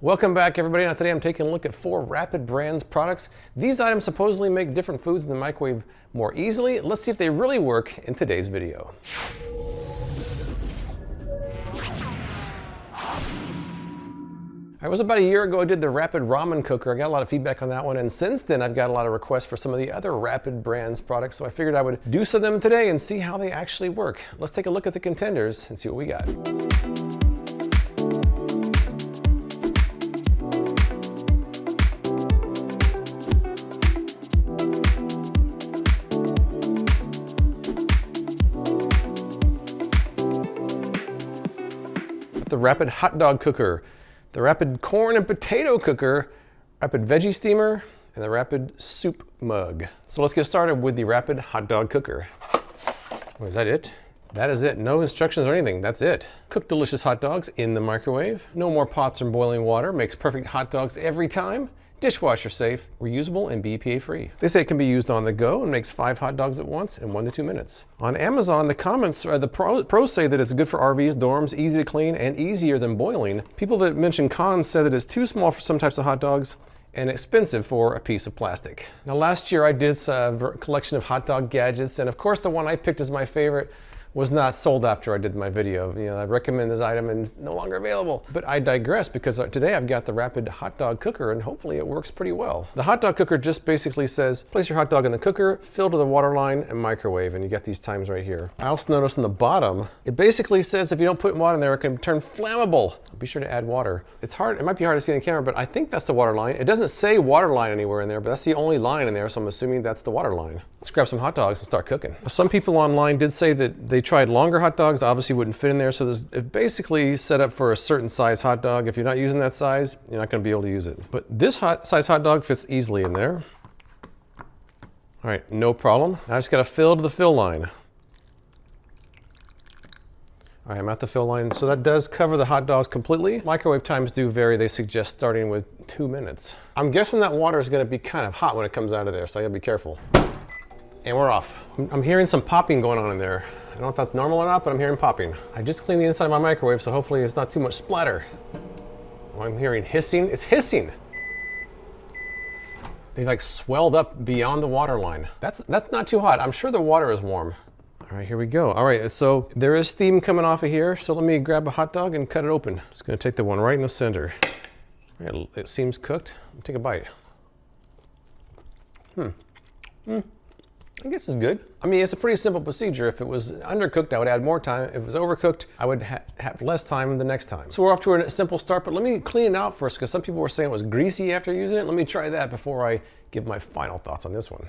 Welcome back, everybody. Now today I'm taking a look at 4 Rapid Brands products. These items supposedly make different foods in the microwave more easily. Let's see if they really work in today's video. It was about a year ago I did the Rapid Ramen Cooker. I got a lot of feedback on that one, and since then I've got a lot of requests for some of the other Rapid Brands products, so I figured I would do some of them today and see how they actually work. Let's take a look at the contenders and see what we got. The Rapid Hot Dog Cooker, the Rapid Corn and Potato Cooker, Rapid Veggie Steamer, and the Rapid Soup Mug. So let's get started with the Rapid Hot Dog Cooker. Oh, is that it? That is it. No instructions or anything. That's it. Cook delicious hot dogs in the microwave. No more pots or boiling water. Makes perfect hot dogs every time. Dishwasher safe, reusable, and BPA free. They say it can be used on the go and makes 5 hot dogs at once in 1 to 2 minutes. On Amazon, the comments, the pros say that it's good for RVs, dorms, easy to clean, and easier than boiling. People that mention cons said that it's too small for some types of hot dogs and expensive for a piece of plastic. Now last year I did a collection of hot dog gadgets, and of course the one I picked as my favorite was not sold after I did my video. I recommend this item and it's no longer available. But I digress, because today I've got the Rapid Hot Dog Cooker and hopefully it works pretty well. The hot dog cooker just basically says, place your hot dog in the cooker, fill to the water line, and microwave, and you get these times right here. I also noticed on the bottom, it basically says if you don't put water in there, it can turn flammable. Be sure to add water. It's hard, it might be hard to see on camera, but I think that's the water line. It doesn't say water line anywhere in there, but that's the only line in there, so I'm assuming that's the water line. Let's grab some hot dogs and start cooking. Some people online did say that they tried longer hot dogs, obviously wouldn't fit in there, so it's basically set up for a certain size hot dog. If you're not using that size, you're not going to be able to use it. But this size hot dog fits easily in there. All right, no problem. Now I just got to fill to the fill line. All right, I'm at the fill line, so that does cover the hot dogs completely. Microwave times do vary. They suggest starting with 2 minutes. I'm guessing that water is going to be kind of hot when it comes out of there, so I got to be careful. And we're off. I'm hearing some popping going on in there. I don't know if that's normal or not, but I'm hearing popping. I just cleaned the inside of my microwave, so hopefully it's not too much splatter. Oh, I'm hearing hissing. It's hissing. They like swelled up beyond the water line. That's not too hot. I'm sure the water is warm. All right, here we go. All right, so there is steam coming off of here, so let me grab a hot dog and cut it open. Just gonna take the one right in the center. All right, it seems cooked. Take a bite. I guess it's good. I mean, it's a pretty simple procedure. If it was undercooked, I would add more time. If it was overcooked, I would have less time the next time. So we're off to a simple start, but let me clean it out first, because some people were saying it was greasy after using it. Let me try that before I give my final thoughts on this one.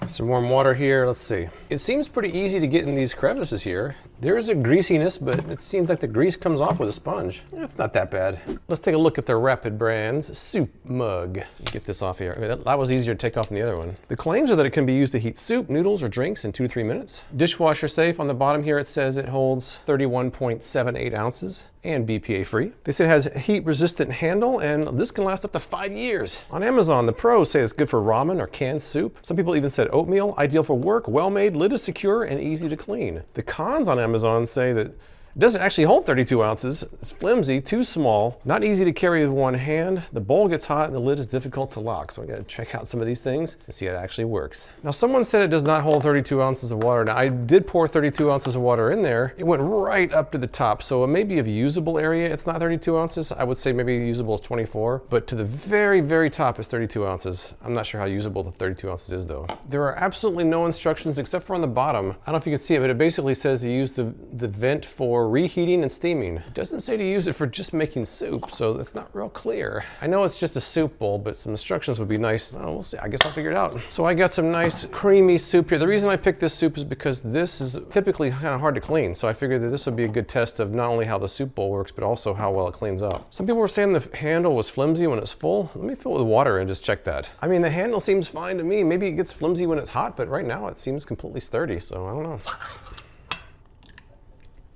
Some warm water here, let's see. It seems pretty easy to get in these crevices here. There is a greasiness, but it seems like the grease comes off with a sponge. It's not that bad. Let's take a look at the Rapid Brands Soup Mug. Get this off here. That was easier to take off than the other one. The claims are that it can be used to heat soup, noodles, or drinks in 2 to 3 minutes. Dishwasher safe. On the bottom here it says it holds 31.78 ounces and BPA free. They say it has a heat resistant handle, and this can last up to 5 years. On Amazon, the pros say it's good for ramen or canned soup. Some people even said oatmeal, ideal for work, well made, lid is secure, and easy to clean. The cons on Amazon say that it doesn't actually hold 32 ounces. It's flimsy, too small, not easy to carry with one hand. The bowl gets hot and the lid is difficult to lock. So I gotta check out some of these things and see how it actually works. Now someone said it does not hold 32 ounces of water. Now I did pour 32 ounces of water in there. It went right up to the top. So it may be of usable area. It's not 32 ounces. I would say maybe usable is 24, but to the very, very top is 32 ounces. I'm not sure how usable the 32 ounces is though. There are absolutely no instructions except for on the bottom. I don't know if you can see it, but it basically says to use the vent for reheating and steaming. It doesn't say to use it for just making soup, so that's not real clear. I know it's just a soup bowl, but some instructions would be nice. Oh, we'll see. I guess I'll figure it out. So I got some nice creamy soup here. The reason I picked this soup is because this is typically kind of hard to clean, so I figured that this would be a good test of not only how the soup bowl works, but also how well it cleans up. Some people were saying the handle was flimsy when it's full. Let me fill it with water and just check that. I mean, the handle seems fine to me. Maybe it gets flimsy when it's hot, but right now it seems completely sturdy, so I don't know.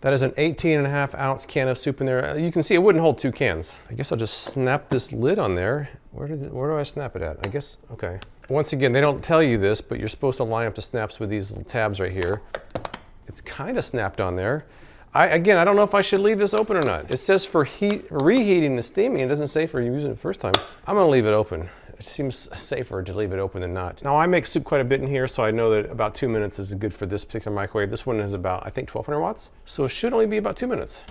That is an 18.5 ounce can of soup in there. You can see it wouldn't hold 2 cans. I guess I'll just snap this lid on there. Where do I snap it at? I guess, okay. Once again, they don't tell you this, but you're supposed to line up the snaps with these little tabs right here. It's kind of snapped on there. Again, I don't know if I should leave this open or not. It says for reheating and steaming. It doesn't say for using it the first time. I'm gonna leave it open. It seems safer to leave it open than not. Now I make soup quite a bit in here, so I know that about 2 minutes is good for this particular microwave. This one is about, I think, 1200 watts. So it should only be about 2 minutes.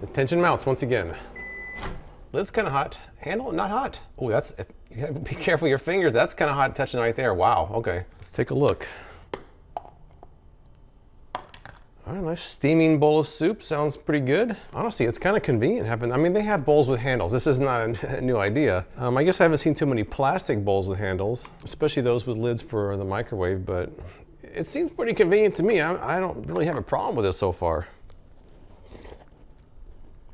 The tension mounts once again. Lid's kind of hot. Handle, not hot. Oh, that's, you gotta be careful with your fingers. That's kind of hot touching right there. Wow, okay. Let's take a look. All right, nice steaming bowl of soup. Sounds pretty good. Honestly, it's kind of convenient having, I mean, they have bowls with handles. This is not a new idea. I guess I haven't seen too many plastic bowls with handles, especially those with lids for the microwave, but it seems pretty convenient to me. I don't really have a problem with this so far.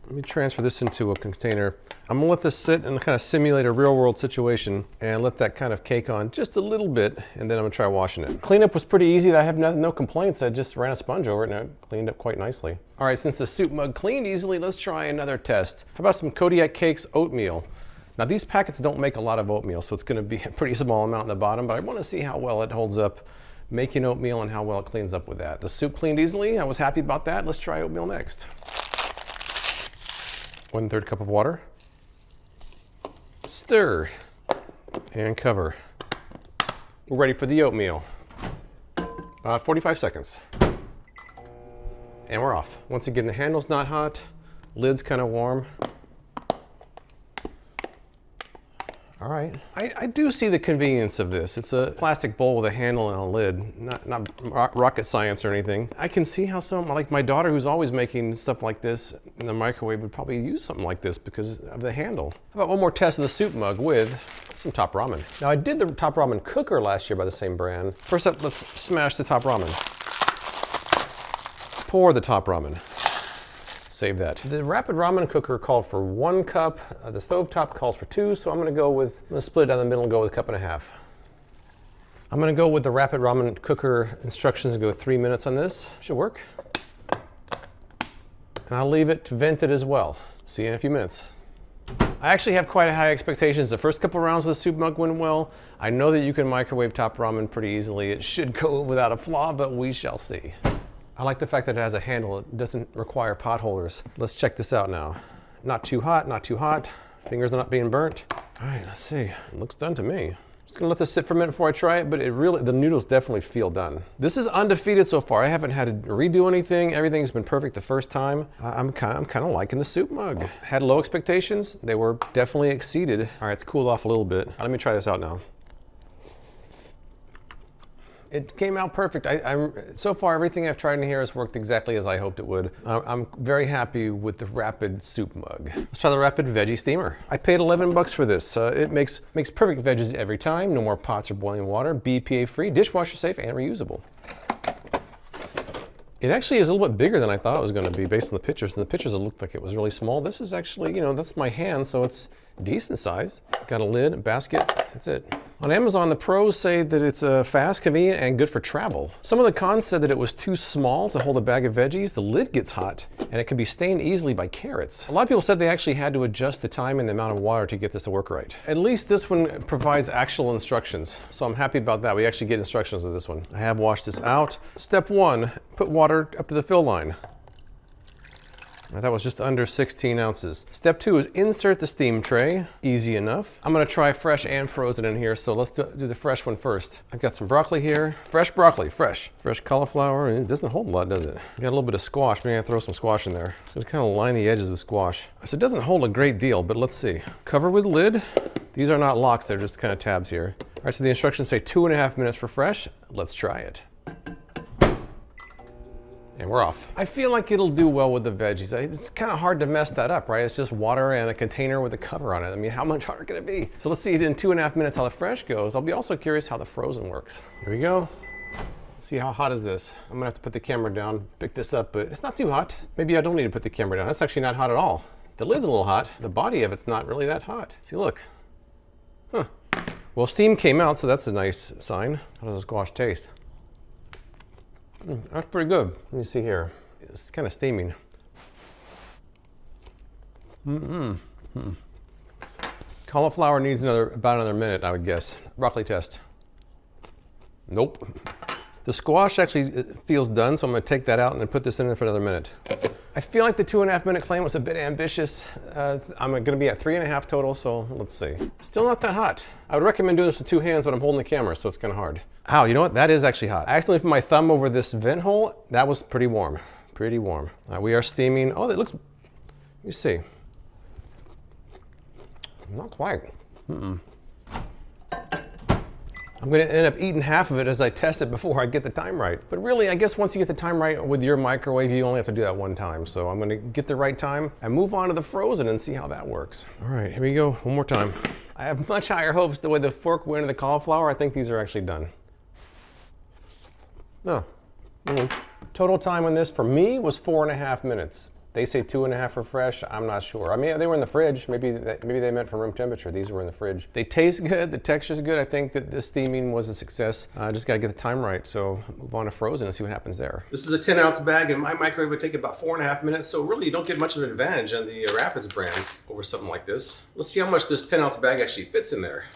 Let me transfer this into a container. I'm gonna let this sit and kind of simulate a real world situation and let that kind of cake on just a little bit, and then I'm gonna try washing it. Cleanup was pretty easy. I have no complaints. I just ran a sponge over it and it cleaned up quite nicely. All right, since the soup mug cleaned easily, let's try another test. How about some Kodiak Cakes oatmeal? Now these packets don't make a lot of oatmeal, so it's gonna be a pretty small amount in the bottom, but I wanna see how well it holds up making oatmeal and how well it cleans up with that. The soup cleaned easily. I was happy about that. Let's try oatmeal next. 1/3 cup of water. Stir and cover. We're ready for the oatmeal. About 45 seconds. And we're off. Once again, the handle's not hot, lid's kind of warm. All right, I do see the convenience of this. It's a plastic bowl with a handle and a lid, not rocket science or anything. I can see how like my daughter who's always making stuff like this in the microwave would probably use something like this because of the handle. How about one more test of the soup mug with some top ramen. Now I did the top ramen cooker last year by the same brand. First up, let's smash the top ramen. Pour the top ramen. Save that. The rapid ramen cooker called for 1 cup. The stovetop calls for 2, so I'm gonna split it down the middle and go with 1.5 cups. I'm gonna go with the rapid ramen cooker instructions and go 3 minutes on this. Should work. And I'll leave it vented as well. See you in a few minutes. I actually have quite high expectations. The first couple rounds of the soup mug went well. I know that you can microwave top ramen pretty easily. It should go without a flaw, but we shall see. I like the fact that it has a handle. It doesn't require pot holders. Let's check this out now. Not too hot, not too hot. Fingers are not being burnt. All right, let's see. It looks done to me. Just gonna let this sit for a minute before I try it, but the noodles definitely feel done. This is undefeated so far. I haven't had to redo anything. Everything's been perfect the first time. I'm kind of liking the soup mug. Had low expectations. They were definitely exceeded. All right, it's cooled off a little bit. Let me try this out now. It came out perfect. So far, everything I've tried in here has worked exactly as I hoped it would. I'm very happy with the Rapid soup mug. Let's try the Rapid Veggie Steamer. I paid 11 bucks for this. It makes perfect veggies every time. No more pots or boiling water. BPA free, dishwasher safe, and reusable. It actually is a little bit bigger than I thought it was going to be based on the pictures. In the pictures, it looked like it was really small. This is actually, that's my hand, so it's decent size. Got a lid, a basket, that's it. On Amazon, the pros say that it's fast, convenient, and good for travel. Some of the cons said that it was too small to hold a bag of veggies. The lid gets hot, and it can be stained easily by carrots. A lot of people said they actually had to adjust the time and the amount of water to get this to work right. At least this one provides actual instructions, so I'm happy about that. We actually get instructions with this one. I have washed this out. Step 1, put water up to the fill line. That was just under 16 ounces. Step 2 is insert the steam tray. Easy enough. I'm gonna try fresh and frozen in here, so let's do the fresh one first. I've got some broccoli here. Fresh broccoli, fresh. Fresh cauliflower, and it doesn't hold a lot, does it? Got a little bit of squash, maybe I throw some squash in there. Just kind of line the edges with squash. So it doesn't hold a great deal, but let's see. Cover with lid. These are not locks, they're just kind of tabs here. All right, so the instructions say 2.5 minutes for fresh. Let's try it. And we're off. I feel like it'll do well with the veggies. It's kind of hard to mess that up, right? It's just water and a container with a cover on it. I mean, how much harder can it be? So let's see in 2.5 minutes how the fresh goes. I'll be also curious how the frozen works. Here we go. Let's see, how hot is this? I'm gonna have to put the camera down, pick this up, but it's not too hot. Maybe I don't need to put the camera down. That's actually not hot at all. The lid's a little hot. The body of it's not really that hot. See, look. Huh. Well, steam came out, so that's a nice sign. How does the squash taste? That's pretty good. Let me see here. It's kind of steaming. Cauliflower needs about another minute, I would guess. Broccoli test. Nope. The squash actually feels done, so I'm gonna take that out and then put this in there for another minute. I feel like the 2.5 minute claim was a bit ambitious. I'm gonna be at 3.5 total, so let's see. Still not that hot. I would recommend doing this with 2 hands, but I'm holding the camera, so it's kind of hard. Ow, you know what? That is actually hot. I accidentally put my thumb over this vent hole. That was pretty warm, pretty warm. We are steaming. Oh, that looks, let me see. Not quite. I'm gonna end up eating half of it as I test it before I get the time right. But really, I guess once you get the time right with your microwave, you only have to do that one time. So I'm gonna get the right time and move on to the frozen and see how that works. All right, here we go, one more time. I have much higher hopes the way the fork went into the cauliflower. I think these are actually done. No. Total time on this for me was 4.5 minutes. They say 2.5 for fresh. I'm not sure. I mean, they were in the fridge. Maybe they meant from room temperature. These were in the fridge. They taste good. The texture's good. I think that this steaming was a success. I just gotta get the time right. So move on to frozen and see what happens there. This is a 10-ounce bag, and my microwave would take about 4.5 minutes. So really, you don't get much of an advantage on the Rapids brand over something like this. Let's see how much this 10-ounce bag actually fits in there.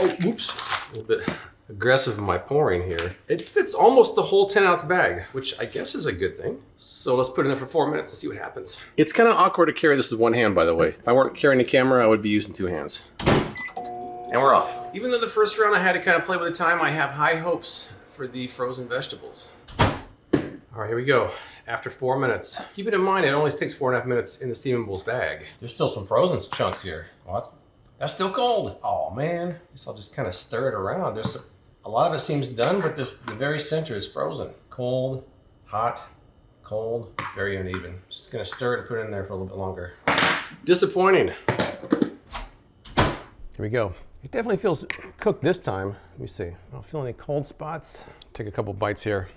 Oh, whoops! A little bit aggressive in my pouring here. It fits almost the whole 10-ounce bag, which I guess is a good thing. So let's put it in there for 4 minutes and see what happens. It's kind of awkward to carry this with one hand, by the way. If I weren't carrying the camera, I would be using 2 hands. And we're off. Even though the first round I had to kind of play with the time, I have high hopes for the frozen vegetables. All right, here we go. After 4 minutes. Keep it in mind, it only takes 4.5 minutes in the steamables bag. There's still some frozen chunks here. What? That's still cold. Oh man. Guess I'll just kind of stir it around. There's a lot of it seems done, but the very center is frozen. Cold, hot, cold, very uneven. Just gonna stir it and put it in there for a little bit longer. Disappointing. Here we go. It definitely feels cooked this time. Let me see. I don't feel any cold spots. Take a couple bites here.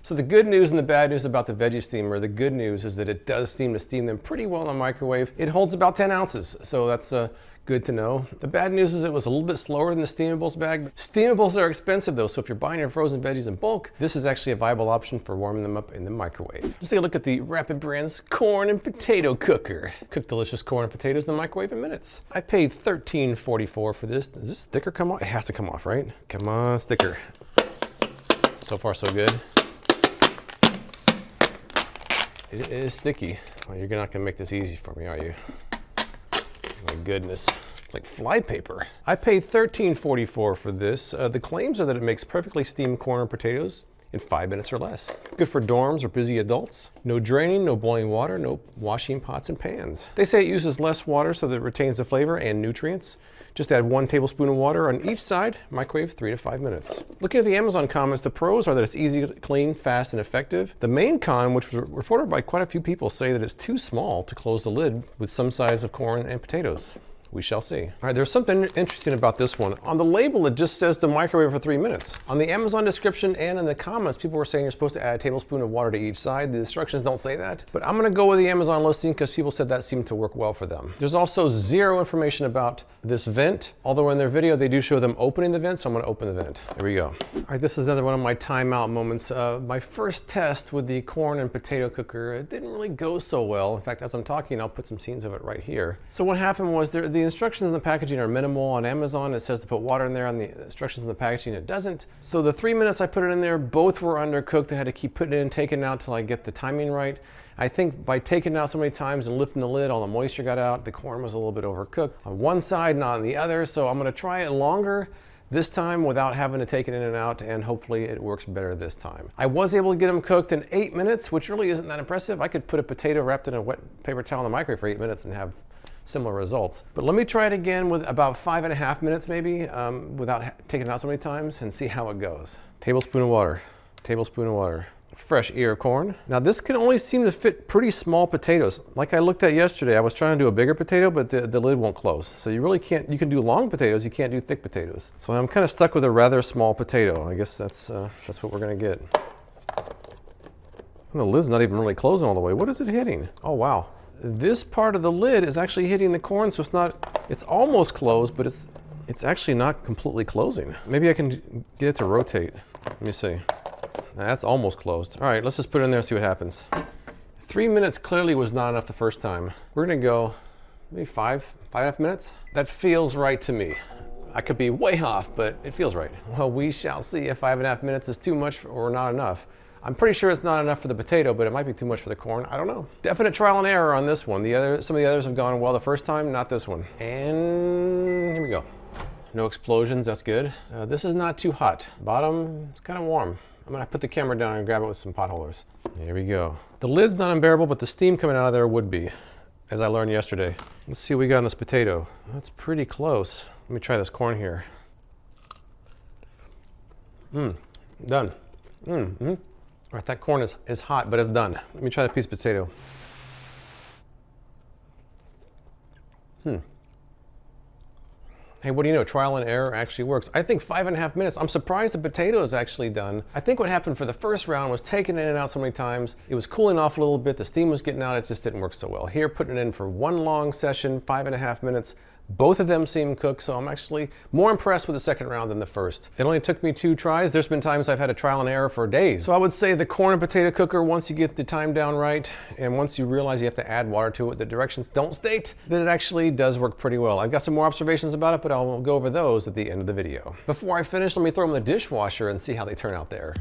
So the good news and the bad news about the Veggie Steamer, the good news is that it does seem to steam them pretty well in the microwave. It holds about 10 ounces, so that's good to know. The bad news is it was a little bit slower than the steamables bag. Steamables are expensive though, so if you're buying your frozen veggies in bulk, this is actually a viable option for warming them up in the microwave. Let's take a look at the Rapid Brands corn and potato cooker. Cook delicious corn and potatoes in the microwave in minutes. I paid $13.44 for this. Does this sticker come off? It has to come off, right? Come on, sticker. So far, so good. It is sticky. Well, you're not gonna make this easy for me, are you? My goodness, it's like fly paper. I paid $13.44 for this. The claims are that it makes perfectly steamed corn or potatoes in 5 minutes or less. Good for dorms or busy adults. No draining, no boiling water, no washing pots and pans. They say it uses less water so that it retains the flavor and nutrients. Just add 1 tablespoon of water on each side, microwave 3 to 5 minutes. Looking at the Amazon comments, the pros are that it's easy to clean, fast, and effective. The main con, which was reported by quite a few people, say that it's too small to close the lid with some size of corn and potatoes. We shall see. All right, there's something interesting about this one. On the label, it just says to microwave for 3 minutes. On the Amazon description and in the comments, people were saying you're supposed to add a tablespoon of water to each side. The instructions don't say that, but I'm gonna go with the Amazon listing because people said that seemed to work well for them. There's also zero information about this vent, although in their video, they do show them opening the vent, so I'm gonna open the vent. Here we go. All right, this is another one of my timeout moments. My first test with the corn and potato cooker, it didn't really go so well. In fact, as I'm talking, I'll put some scenes of it right here. So what happened was the instructions in the packaging are minimal. On Amazon, it says to put water in there. On the instructions in the packaging, it doesn't. So the 3 minutes I put it in there, both were undercooked. I had to keep putting it in, taking it out till I get the timing right. I think by taking it out so many times and lifting the lid, all the moisture got out. The corn was a little bit overcooked on one side, not on the other. So I'm gonna try it longer this time without having to take it in and out, and hopefully it works better this time. I was able to get them cooked in 8 minutes, which really isn't that impressive. I could put a potato wrapped in a wet paper towel in the microwave for 8 minutes and have similar results. But let me try it again with about 5.5 minutes maybe, without taking it out so many times, and see how it goes. Tablespoon of water, tablespoon of water. Fresh ear of corn. Now this can only seem to fit pretty small potatoes. Like I looked at yesterday, I was trying to do a bigger potato, but the lid won't close. So you really can't, you can do long potatoes, you can't do thick potatoes. So I'm kind of stuck with a rather small potato. I guess that's what we're gonna get. And the lid's not even really closing all the way. What is it hitting? Oh wow. This part of the lid is actually hitting the corn, so it's almost closed, but it's actually not completely closing. Maybe I can get it to rotate. Let me see. That's almost closed. All right, let's just put it in there and see what happens. 3 minutes clearly was not enough the first time. We're gonna go maybe 5.5 minutes. That feels right to me. I could be way off, but it feels right. Well, we shall see if 5.5 minutes is too much or not enough. I'm pretty sure it's not enough for the potato, but it might be too much for the corn. I don't know. Definite trial and error on this one. Some of the others have gone well the first time, not this one. And here we go. No explosions, that's good. This is not too hot. Bottom, it's kind of warm. I'm gonna put the camera down and grab it with some pot holders. Here we go. The lid's not unbearable, but the steam coming out of there would be, as I learned yesterday. Let's see what we got on this potato. That's pretty close. Let me try this corn here. Done. All right, that corn is hot, but it's done. Let me try the piece of potato. Hey, what do you know? Trial and error actually works. I think 5.5 minutes. I'm surprised the potato is actually done. I think what happened for the first round was taking it in and out so many times. It was cooling off a little bit. The steam was getting out. It just didn't work so well. Here, putting it in for one long session, 5.5 minutes. Both of them seem cooked, so I'm actually more impressed with the second round than the first. It only took me 2 tries. There's been times I've had a trial and error for days. So I would say the corn and potato cooker, once you get the time down right, and once you realize you have to add water to it, the directions don't state, then it actually does work pretty well. I've got some more observations about it, but I'll go over those at the end of the video. Before I finish, let me throw them in the dishwasher and see how they turn out there.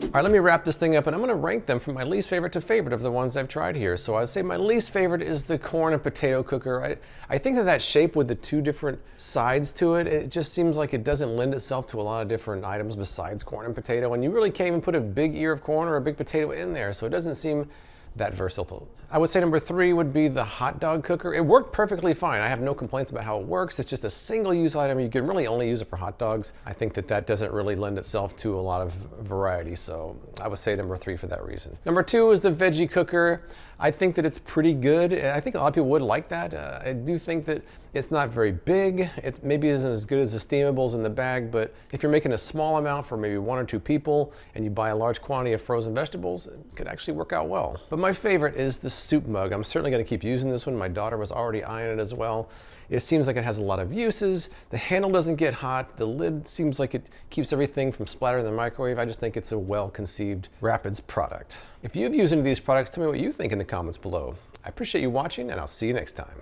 All right, let me wrap this thing up, and I'm gonna rank them from my least favorite to favorite of the ones I've tried here. So I'd say my least favorite is the corn and potato cooker. I think that shape with the 2 different sides to it, it just seems like it doesn't lend itself to a lot of different items besides corn and potato, and you really can't even put a big ear of corn or a big potato in there, so it doesn't seem that versatile. I would say number 3 would be the hot dog cooker. It worked perfectly fine. I have no complaints about how it works. It's just a single use item. You can really only use it for hot dogs. I think that doesn't really lend itself to a lot of variety, so I would say number 3 for that reason. Number 2 is the veggie cooker. I think that it's pretty good. I think a lot of people would like that. I do think that it's not very big. It maybe isn't as good as the steamables in the bag, but if you're making a small amount for maybe 1 or 2 people and you buy a large quantity of frozen vegetables, it could actually work out well. But my favorite is the soup mug. I'm certainly going to keep using this one. My daughter was already eyeing it as well. It seems like it has a lot of uses. The handle doesn't get hot. The lid seems like it keeps everything from splattering in the microwave. I just think it's a well-conceived Rapids product. If you've used any of these products, tell me what you think in the comments below. I appreciate you watching, and I'll see you next time.